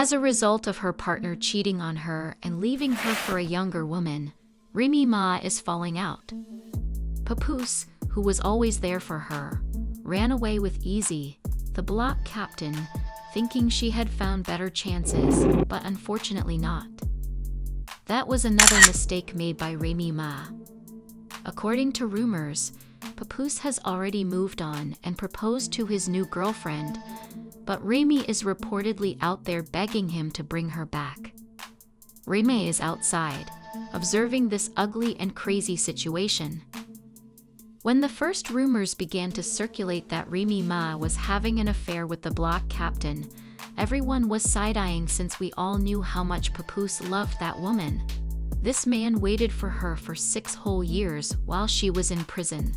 As a result of her partner cheating on her and leaving her for a younger woman, Remy Ma is falling out. Papoose, who was always there for her, ran away with Easy, the block captain, thinking she had found better chances, but unfortunately not. That was another mistake made by Remy Ma. According to rumors, Papoose has already moved on and proposed to his new girlfriend, but Remy is reportedly out there begging him to bring her back. Remy is outside, observing this ugly and crazy situation. When the first rumors began to circulate that Remy Ma was having an affair with the block captain, everyone was side-eyeing since we all knew how much Papoose loved that woman. This man waited for her for 6 whole years while she was in prison.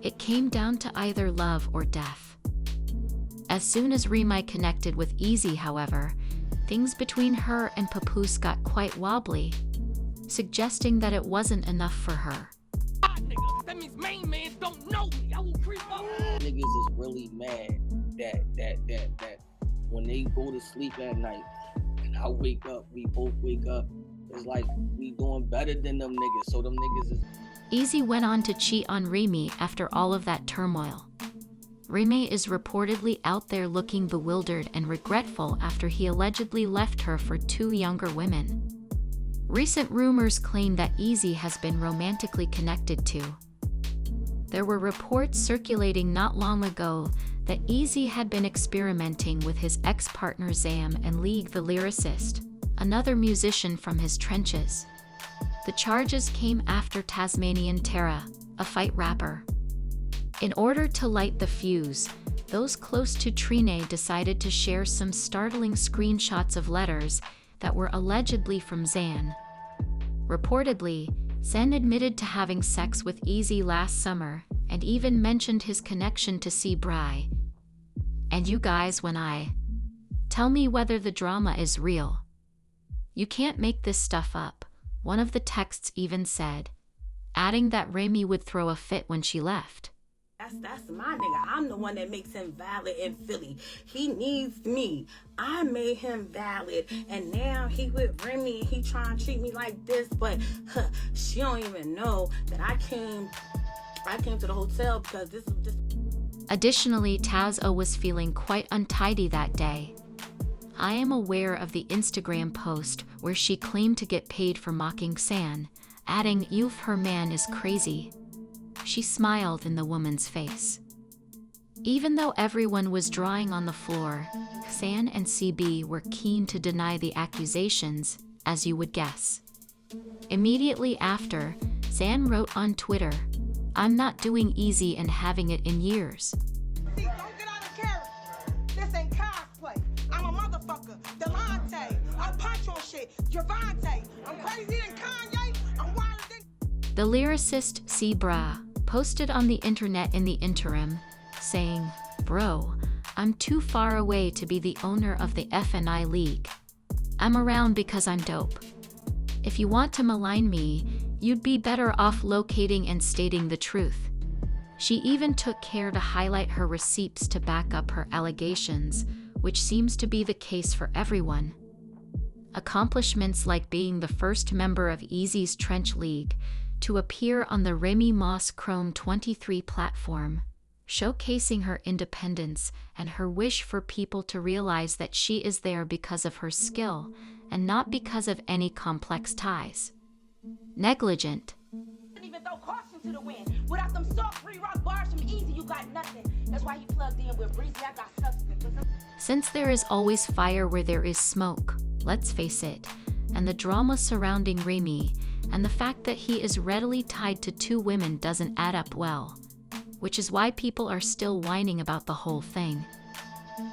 It came down to either love or death. As soon as Remy connected with Easy, however, things between her and Papoose got quite wobbly, suggesting that it wasn't enough for her. That means main man don't know me. I will creep up. Niggas is really mad that when they go to sleep at night and I wake up, we both wake up, it's like we doing better than them niggas. So them niggas is... Easy went on to cheat on Remy after all of that turmoil. Remy is reportedly out there looking bewildered and regretful after he allegedly left her for 2 younger women. Recent rumors claim that Easy has been romantically connected to. There were reports circulating not long ago that Easy had been experimenting with his ex-partner Zam and League the lyricist, another musician from his trenches. The charges came after Tasmanian Terra, a fight rapper. In order to light the fuse, those close to Trine decided to share some startling screenshots of letters that were allegedly from Zan. Reportedly, Zan admitted to having sex with Easy last summer and even mentioned his connection to C. Bry. And you guys, tell me whether the drama is real. You can't make this stuff up, one of the texts even said, adding that Remy would throw a fit when she left. That's my nigga. I'm the one that makes him valid in Philly. He needs me. I made him valid, and now he with Remy and he trying to treat me like this, but she don't even know that I came to the hotel because this was just... Additionally, Tazo was feeling quite untidy that day. I am aware of the Instagram post where she claimed to get paid for mocking San, adding, "Youth, her man is crazy." She smiled in the woman's face. Even though everyone was drawing on the floor, San and CB were keen to deny the accusations, as you would guess. Immediately after, San wrote on Twitter, "I'm not doing Easy and having it in years." See, don't get out of character. This ain't cosplay. I'm a motherfucker. Delonte. I punch on shit. Javante. I'm crazy than Kanye. I'm wilder than... The lyricist C. Bra posted on the internet in the interim, saying, "Bro, I'm too far away to be the owner of the FNI League. I'm around because I'm dope. If you want to malign me, you'd be better off locating and stating the truth." She even took care to highlight her receipts to back up her allegations, which seems to be the case for everyone. Accomplishments like being the first member of Easy's Trench League to appear on the Remy Ma's Chrome 23 platform, showcasing her independence and her wish for people to realize that she is there because of her skill and not because of any complex ties. Negligent. Even throw caution to the wind. Without them soft free rock bars from Easy, you got nothing. That's why he plugged in with Breezy. I got substance. Since there is always fire where there is smoke, let's face it, and the drama surrounding Remy, and the fact that he is readily tied to 2 women doesn't add up well, which is why people are still whining about the whole thing.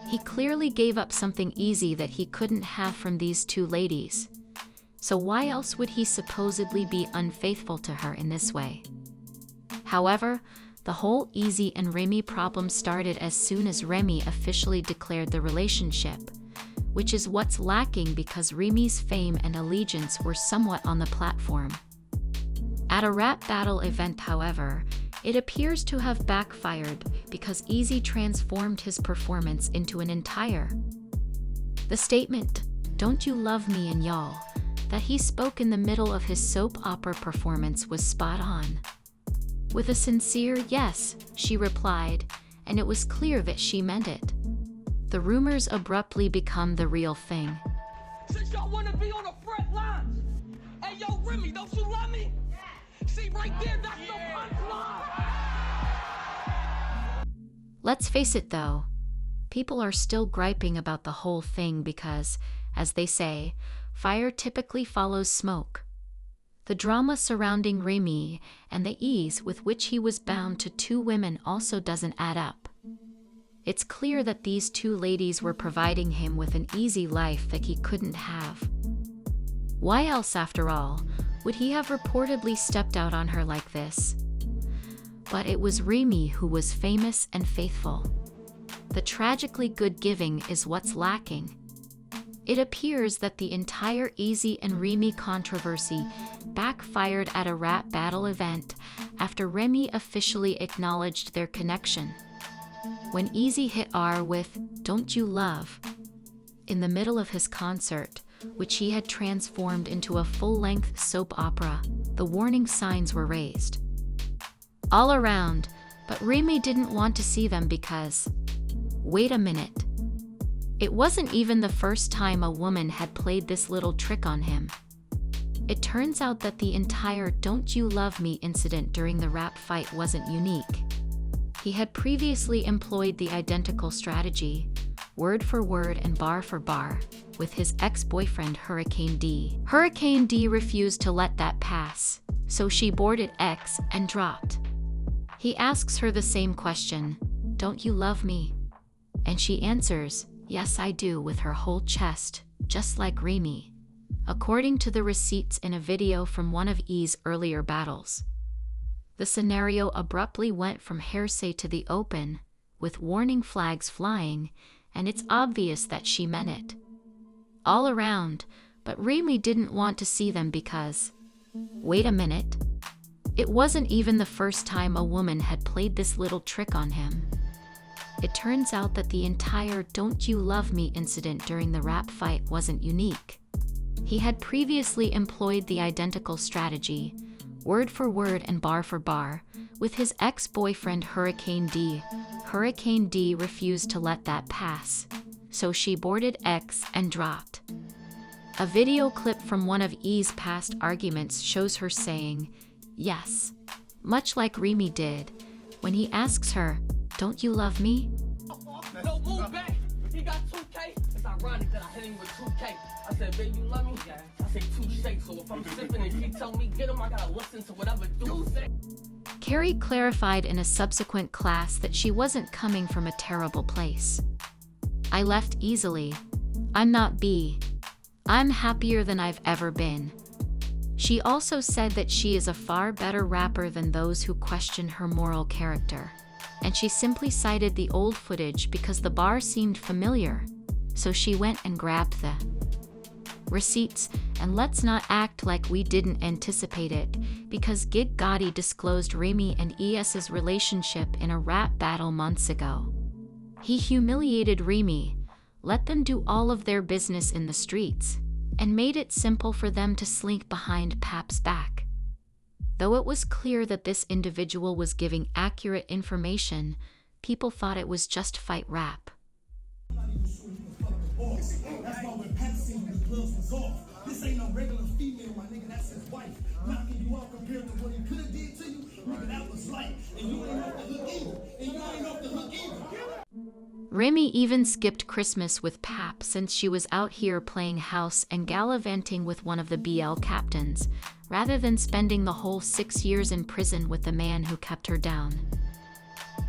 He clearly gave up something easy that he couldn't have from these 2 ladies. So why else would he supposedly be unfaithful to her in this way? However, the whole Easy and Remy problem started as soon as Remy officially declared the relationship, which is what's lacking because Remy's fame and allegiance were somewhat on the platform. At a rap battle event, however, it appears to have backfired because Easy transformed his performance into an entire The statement, "Don't you love me" in Y'all, that he spoke in the middle of his soap opera performance was spot on. With a sincere yes, she replied, and it was clear that she meant it. The rumors abruptly become the real thing. Since y'all wanna be on the front lines. Hey, yo, Remy, don't you love me? See, right there, that's the punchline. Let's face it though, people are still griping about the whole thing because, as they say, fire typically follows smoke. The drama surrounding Remy and the ease with which he was bound to two women also doesn't add up. It's clear that these two ladies were providing him with an easy life that he couldn't have. Why else, after all, would he have reportedly stepped out on her like this? But it was Remy who was famous and faithful. The tragically good giving is what's lacking. It appears that the entire Easy and Remy controversy backfired at a rap battle event after Remy officially acknowledged their connection. When Easy hit R with "Don't You Love" in the middle of his concert, which he had transformed into a full-length soap opera, the warning signs were raised all around, but Remy didn't want to see them because, wait a minute, it wasn't even the first time a woman had played this little trick on him. It turns out that the entire "Don't You Love Me" incident during the rap fight wasn't unique. He had previously employed the identical strategy, word for word and bar for bar, with his ex-boyfriend Hurricane D. Hurricane D refused to let that pass, so she boarded X and dropped. He asks her the same question, "Don't you love me?" And she answers, "Yes, I do," with her whole chest, just like Remy, according to the receipts in a video from one of E's earlier battles. The scenario abruptly went from hearsay to the open, with warning flags flying, and it's obvious that she meant it. All around, but Remy didn't want to see them because, wait a minute, it wasn't even the first time a woman had played this little trick on him. It turns out that the entire "Don't You Love Me" incident during the rap fight wasn't unique. He had previously employed the identical strategy, word for word and bar for bar, with his ex-boyfriend Hurricane D. Hurricane D refused to let that pass, so she boarded X and dropped. A video clip from one of E's past arguments shows her saying, yes, much like Remy did, when he asks her, "Don't you love me?" No, move back. He got 2K. It's ironic that I hit him with 2K. I said, "Babe, you love me?" Yeah. I say 2 shakes. So if I'm sipping and he tell me get him, I gotta listen to whatever dude say. Carrie clarified in a subsequent class that she wasn't coming from a terrible place. "I left easily. I'm not B. I'm happier than I've ever been." She also said that she is a far better rapper than those who question her moral character, and she simply cited the old footage because the bar seemed familiar, so she went and grabbed the receipts. And let's not act like we didn't anticipate it, because Gig Gotti disclosed Remy and ES's relationship in a rap battle months ago. He humiliated Remy, let them do all of their business in the streets, and made it simple for them to slink behind Pap's back. Though it was clear that this individual was giving accurate information, people thought it was just fight rap. That's why when Pat seen the gloves was off. This ain't no regular female, my nigga, that's his wife. Knocking you out compared to what he could have did to you, nigga, that was light. And you ain't off the hook either. And you ain't off the hook either. Remy even skipped Christmas with Pap since she was out here playing house and gallivanting with one of the BL captains, rather than spending the whole 6 years in prison with the man who kept her down.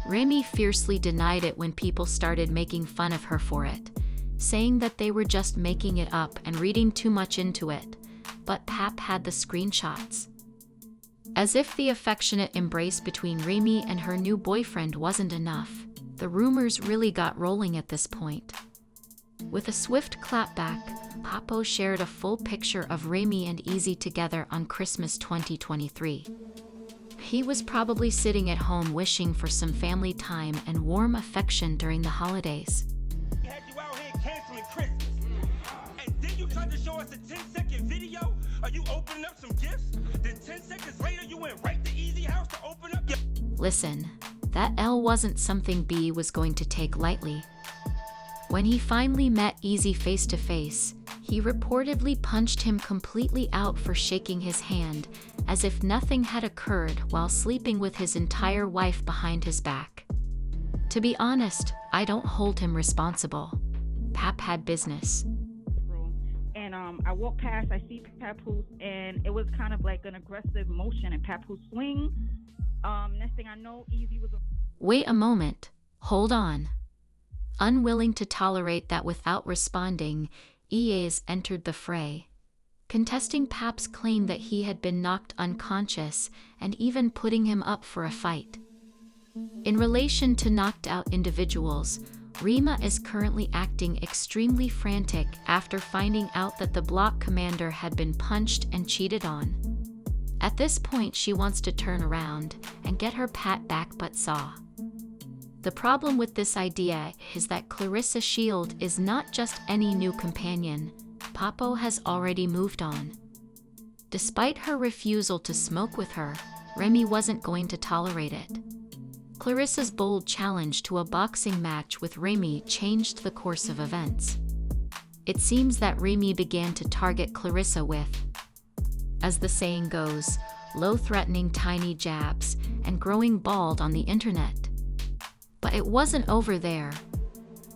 Remy fiercely denied it when people started making fun of her for it, saying that they were just making it up and reading too much into it, but Pap had the screenshots. As if the affectionate embrace between Remy and her new boyfriend wasn't enough, the rumors really got rolling at this point. With a swift clapback, Papoose shared a full picture of Remy and Easy together on Christmas 2023. He was probably sitting at home wishing for some family time and warm affection during the holidays. Had you out here canceling Christmas. tried to show us a 10-second video. Are you opening up some gifts? Then 10 seconds later, you went right to Easy House to open up your... Listen, that L wasn't something B was going to take lightly. When he finally met Easy face to face, he reportedly punched him completely out for shaking his hand, as if nothing had occurred while sleeping with his entire wife behind his back. To be honest, I don't hold him responsible. Pap had business. And I walked past, I see Papoose, and it was kind of like an aggressive motion, and Papoose swing. Next thing I know, Easy was... Wait a moment. Hold on. Unwilling to tolerate that without responding, EAs entered the fray, contesting Pap's claim that he had been knocked unconscious and even putting him up for a fight. In relation to knocked out individuals, Rema is currently acting extremely frantic after finding out that the block commander had been punched and cheated on. At this point, she wants to turn around and get her pat back but saw. The problem with this idea is that Clarissa Shield is not just any new companion. Papo has already moved on. Despite her refusal to smoke with her, Remy wasn't going to tolerate it. Clarissa's bold challenge to a boxing match with Remy changed the course of events. It seems that Remy began to target Clarissa with, as the saying goes, low-threatening tiny jabs and growing bald on the internet. But it wasn't over there.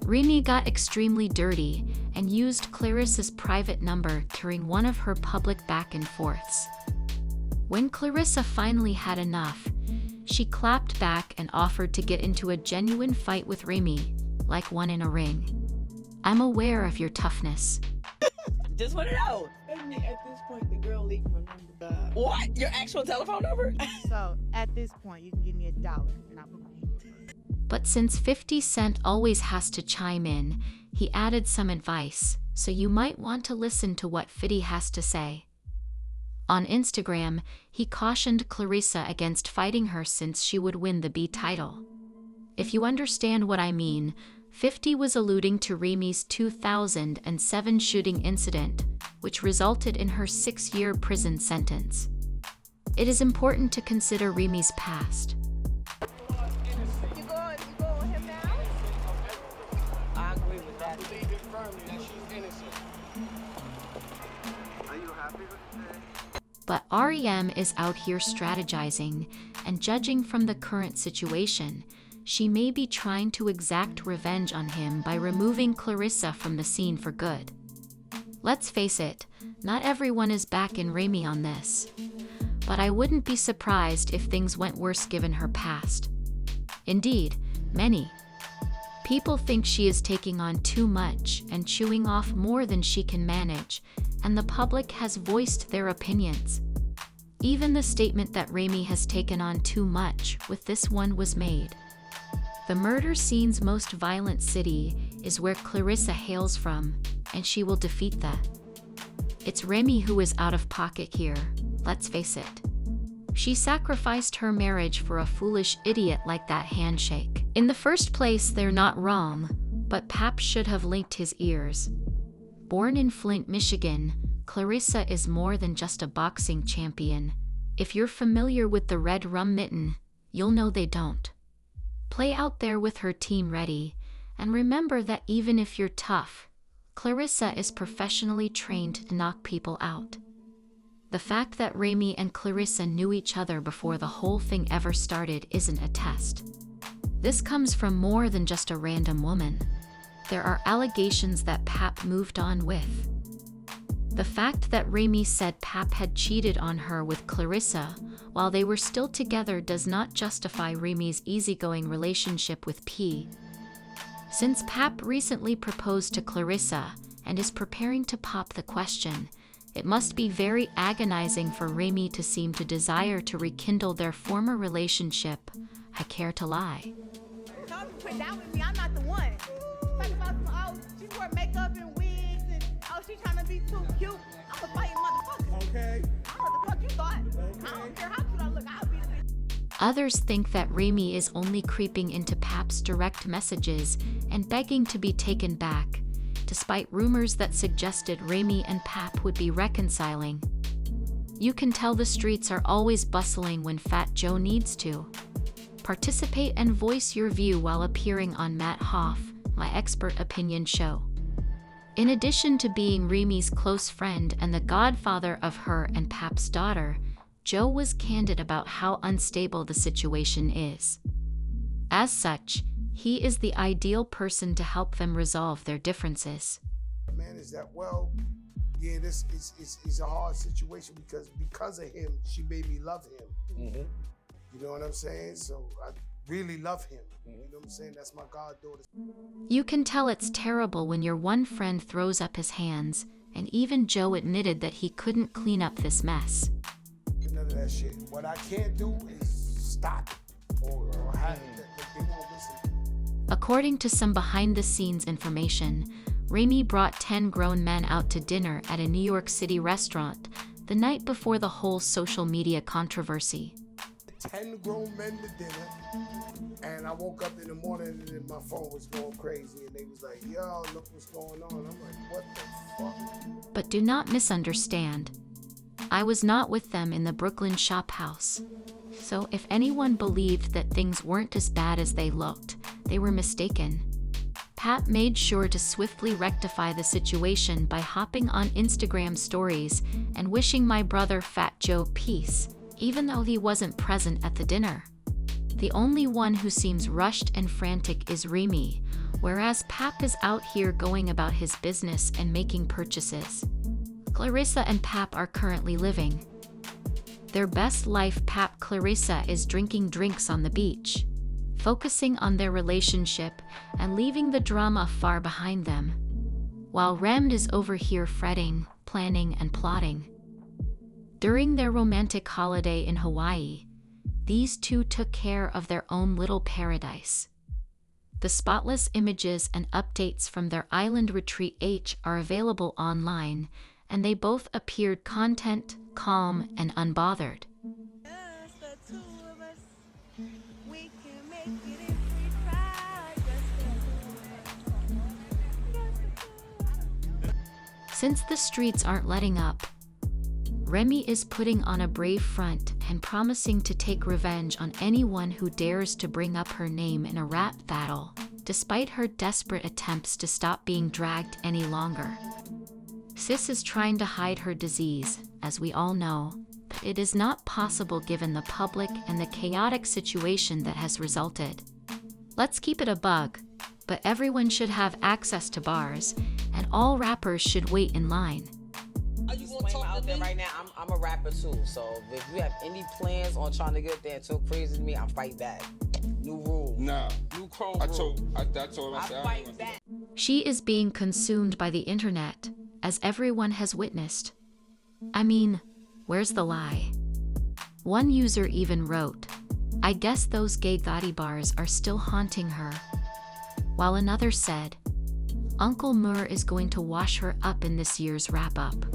Remy got extremely dirty and used Clarissa's private number during one of her public back and forths. When Clarissa finally had enough, she clapped back and offered to get into a genuine fight with Remy, like one in a ring. I'm aware of your toughness. Just want to know. At this point, the girl leaked my number. What? Your actual telephone number? So, at this point, you can give me $1 and I'll put my hand. But since 50 Cent always has to chime in, he added some advice, so you might want to listen to what 50 has to say. On Instagram, he cautioned Clarissa against fighting her since she would win the B title. If you understand what I mean, 50 was alluding to Remy's 2007 shooting incident, which resulted in her 6-year prison sentence. It is important to consider Remy's past. You go with him now? I agree with that. Believe it firmly that she's innocent. Are you happy with that? But REM is out here strategizing, and judging from the current situation, she may be trying to exact revenge on him by removing Clarissa from the scene for good. Let's face it, not everyone is back in Remy on this. But I wouldn't be surprised if things went worse given her past. Indeed, many people think she is taking on too much and chewing off more than she can manage, and the public has voiced their opinions. Even the statement that Remy has taken on too much with this one was made. The murder scene's most violent city is where Clarissa hails from, and she will defeat that. It's Remy who is out of pocket here, let's face it. She sacrificed her marriage for a foolish idiot like that handshake. In the first place, they're not wrong, but Pap should have linked his ears. Born in Flint, Michigan, Clarissa is more than just a boxing champion. If you're familiar with the Red Rum Mitten, you'll know they don't. Play out there with her team ready, and remember that even if you're tough, Clarissa is professionally trained to knock people out. The fact that Remy and Clarissa knew each other before the whole thing ever started isn't a test. This comes from more than just a random woman. There are allegations that Pap moved on with. The fact that Remy said Pap had cheated on her with Clarissa while they were still together does not justify Remy's easygoing relationship with P. Since Pap recently proposed to Clarissa and is preparing to pop the question, it must be very agonizing for Remy to seem to desire to rekindle their former relationship. I care to lie. Don't put down with me. I'm not the one. Talk about some, she wore makeup and wigs and she trying to be too cute. I'm a fighting motherfucker. Okay. I don't know what the fuck you thought. Okay. I don't care how cute I look. I'll be the bitch. Others think that Remy is only creeping into Pap's direct messages and begging to be taken back, despite rumors that suggested Remy and Pap would be reconciling. You can tell the streets are always bustling when Fat Joe needs to. Participate and voice your view while appearing on Matt Hoff, my expert opinion show. In addition to being Remy's close friend and the godfather of her and Pap's daughter, Joe was candid about how unstable the situation is. As such, he is the ideal person to help them resolve their differences. Man, is that, well, yeah, this is a hard situation because of him, she made me love him. Mm-hmm. You know what I'm saying? So I really love him. You know what I'm saying? That's my goddaughter. You can tell it's terrible when your one friend throws up his hands, and even Joe admitted that he couldn't clean up this mess. None of that shit. What I can't do is stop or have they won't listen. According to some behind-the-scenes information, Remy brought 10 grown men out to dinner at a New York City restaurant the night before the whole social media controversy. 10 grown men to dinner, and I woke up in the morning and my phone was going crazy, and they was like, yo, look what's going on. I'm like, what the fuck? But do not misunderstand. I was not with them in the Brooklyn shop house. So if anyone believed that things weren't as bad as they looked, they were mistaken. Pat made sure to swiftly rectify the situation by hopping on Instagram stories and wishing my brother Fat Joe peace, even though he wasn't present at the dinner. The only one who seems rushed and frantic is Remy, whereas Pap is out here going about his business and making purchases. Clarissa and Pap are currently living their best life. Clarissa is drinking drinks on the beach, focusing on their relationship and leaving the drama far behind them, while Rem is over here fretting, planning, and plotting. During their romantic holiday in Hawaii, these two took care of their own little paradise. The spotless images and updates from their island retreat are available online, and they both appeared content, calm, and unbothered. Since the streets aren't letting up, Remy is putting on a brave front and promising to take revenge on anyone who dares to bring up her name in a rap battle, despite her desperate attempts to stop being dragged any longer. Sis is trying to hide her disease, as we all know, but it is not possible given the public and the chaotic situation that has resulted. Let's keep it a bug, but everyone should have access to bars, and all rappers should wait in line. Out there right now, I'm a rapper too, so if you have any plans on trying to get there and talk crazy to me, I'm fight back. New rule. Nah. New chrome I rule. told I fight back. She is being consumed by the internet, as everyone has witnessed. I mean, where's the lie? One user even wrote, "I guess those gay Gotti bars are still haunting her." While another said, "Uncle Mur is going to wash her up in this year's wrap-up."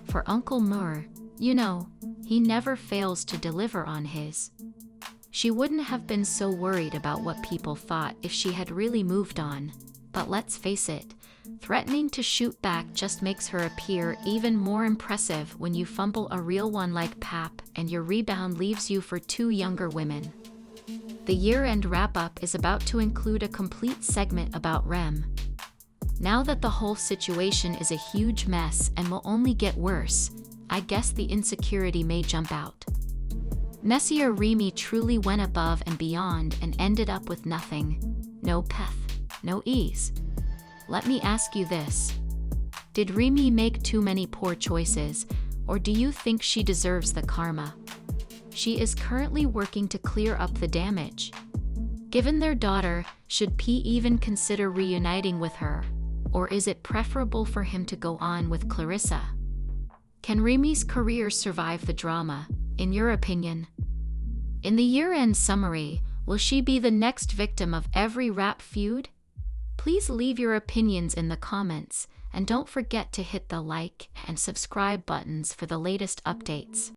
For Uncle Mur, you know, he never fails to deliver on his. She wouldn't have been so worried about what people thought if she had really moved on, but let's face it, threatening to shoot back just makes her appear even more impressive when you fumble a real one like Pap and your rebound leaves you for two younger women. The year-end wrap-up is about to include a complete segment about Rem. Now that the whole situation is a huge mess and will only get worse, I guess the insecurity may jump out. Messier Remy truly went above and beyond and ended up with nothing. No peth, no ease. Let me ask you this. Did Remy make too many poor choices, or do you think she deserves the karma? She is currently working to clear up the damage. Given their daughter, should P even consider reuniting with her? Or is it preferable for him to go on with Clarissa? Can Remy's career survive the drama, in your opinion? In the year-end summary, will she be the next victim of every rap feud? Please leave your opinions in the comments, and don't forget to hit the like and subscribe buttons for the latest updates.